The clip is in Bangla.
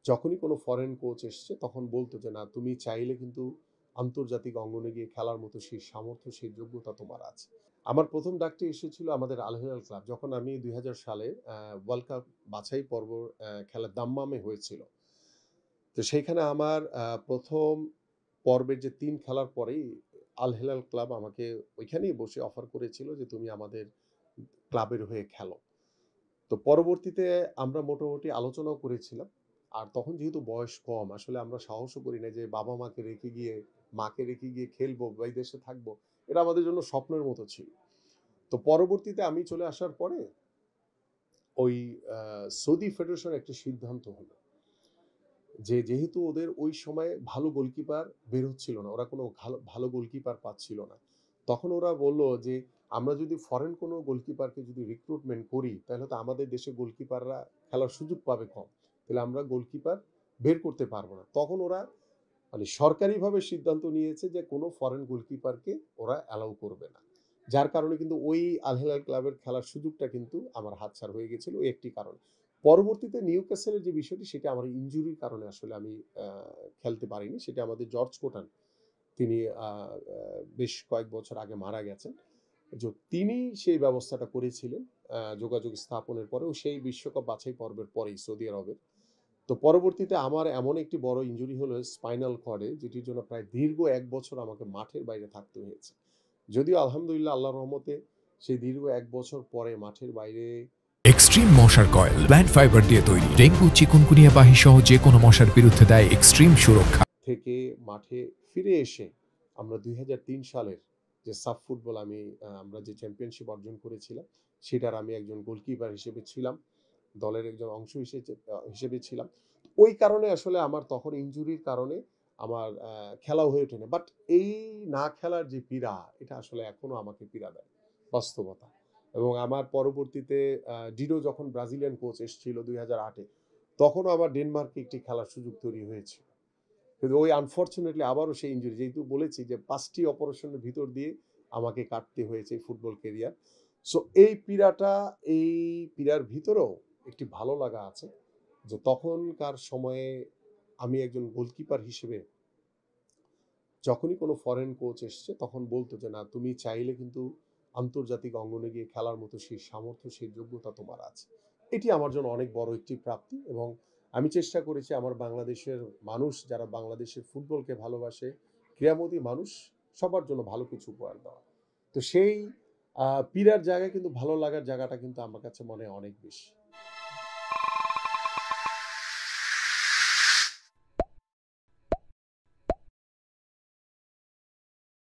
যখনই কোনো ফরেন কোচ এসছে তখন বলতো যে না তুমি চাইলে কিন্তু আন্তর্জাতিক অঙ্গনে গিয়ে খেলার মতো সেই সামর্থ্য সেই যোগ্যতা তোমার আছে। আমার প্রথম ডাকটি এসেছিল আমাদের আল হিলাল ক্লাব যখন আমি ২০০০ সালে ওয়ার্ল্ড কাপ বাছাই পর্ব খেলা দাম্মামে হয়েছিল। তো সেইখানে আমার প্রথম পর্বের যে ৩ খেলার পরেই আল হিলাল ক্লাব আমাকে ওইখানেই বসে অফার করেছিল যে তুমি আমাদের ক্লাবের হয়ে খেলো। তো পরবর্তীতে আমরা মোটামুটি আলোচনাও করেছিলাম। আর তখন যেহেতু বয়স কম আসলে আমরা সাহসও করি না যে বাবা-মাকে রেখে গিয়ে, মাকে রেখে গিয়ে খেলবো বা এই দেশে থাকবো। এটা আমাদের জন্য স্বপ্নের মতো ছিল। তো পরবর্তীতে আমি চলে আসার পরে ওই আ সৌদি ফেডারেশন একটা সিদ্ধান্ত হলো যে যেহেতু ওদের ওই সময়ে ভালো গোলকিপার বের হচ্ছিল না। ওরা কোনো ভালো গোলকিপার পাচ্ছিল না। তখন ওরা বলল যে, "আমরা যদি ফরেন কোনো গোলকিপারকে যদি রিক্রুটমেন্ট করি, তাহলে তো আমাদের দেশে গোলকিপাররা খেলার সুযোগ পাবে কম। তাহলে আমরা গোলকিপার বের করতে পারব না।" তখন ওরা মানে সরকারিভাবে সিদ্ধান্ত নিয়েছে যে কোনো ফরেন গোলকিপারকে ওরা অ্যালাউ করবে না। যার কারণে কিন্তু ওই আল হিলাল ক্লাবের খেলার সুযোগটা কিন্তু আমার হাতছাড়া হয়ে গেছিল ওই একটি কারণে। পরবর্তীতে নিউক্যাসলের যে বিষয়টি সেটা আমার ইনজুরির কারণে আসলে আমি আ খেলতে পারিনি। সেটা আমাদের জর্জ কোটান তিনি আ আ বেশ কয়েক বছর আগে মারা গেছেন। তিনি সেই ব্যবস্থাটা করেছিলেন যোগাযোগ স্থাপনের পরেও সেই বিশ্বকাপ বাছাই পর্বের পরেই সৌদি আরবের। তো পরবর্তীতে আমার এমন একটি বড় ইনজুরি হলো স্পাইনাল কর্ডে যেটির জন্য প্রায় দীর্ঘ ১ বছর আমাকে মাঠের বাইরে থাকতে হয়েছে। যদিও আলহামদুলিল্লাহ আল্লাহর রহমতে সেই দীর্ঘ ১ বছর পরে মাঠের বাইরে এক্সট্রিম মশার কয়েল প্ল্যান্ট ফাইবার দিয়ে তৈরি। ডেঙ্গু, চিকুনগুনিয়া বাহি সহ যে কোনো মশার বিরুদ্ধে দেয় এক্সট্রিম সুরক্ষা। থেকে মাঠে ফিরে এসে আমরা ২০০৩ সালের যে সাফ ফুটবল আমরা যে চ্যাম্পিয়নশিপ অর্জন করেছিলাম, সেটার আমি একজন গোলকিপার হিসেবে ছিলাম। দলের একজন অংশ হিসেবে ছিলাম। ওই কারণে আসলে আমার তখন ইনজুরির কারণে আমার খেলাও হয়ে ওঠেনি। বাট এই না খেলার যে পীড়া, এটা আসলে এখনো আমাকে পীড়া দেয়। বাস্তবতা। এবং আমার পরবর্তীতে ডিডো যখন ব্রাজিলিয়ান কোচ এসছিল ২০০৮ এ, তখনও আমার ডেনমার্কে একটি খেলার সুযোগ তৈরি হয়েছিল। কিন্তু ওই আনফরচুনেটলি আবারও সেই ইনজুরি যেহেতু বলেছি যে ৫ টি অপারেশনের ভিতর দিয়ে আমাকে কাটতে হয়েছে এই ফুটবল ক্যারিয়ার। সো এই পীড়ার ভিতরেও একটি ভালো লাগা আছে যে তখনকার সময়ে আমি একজন গোলকিপার হিসেবে যখনই কোনো ফরেন কোচ এসছে তখন বলতো যে না তুমি চাইলে কিন্তু আন্তর্জাতিক অঙ্গনে গিয়ে খেলার মতো সেই সামর্থ্য সেই যোগ্যতা তোমার আছে। এটি আমার জন্য অনেক বড় একটি প্রাপ্তি এবং আমি চেষ্টা করেছি আমার বাংলাদেশের মানুষ যারা বাংলাদেশের ফুটবলকে ভালোবাসে ক্রীড়ামোদী মানুষ সবার জন্য ভালো কিছু উপহার দেওয়া। তো সেই পীড়ার জায়গায় কিন্তু ভালো লাগার জায়গাটা কিন্তু আমার কাছে মনে হয় অনেক বেশি।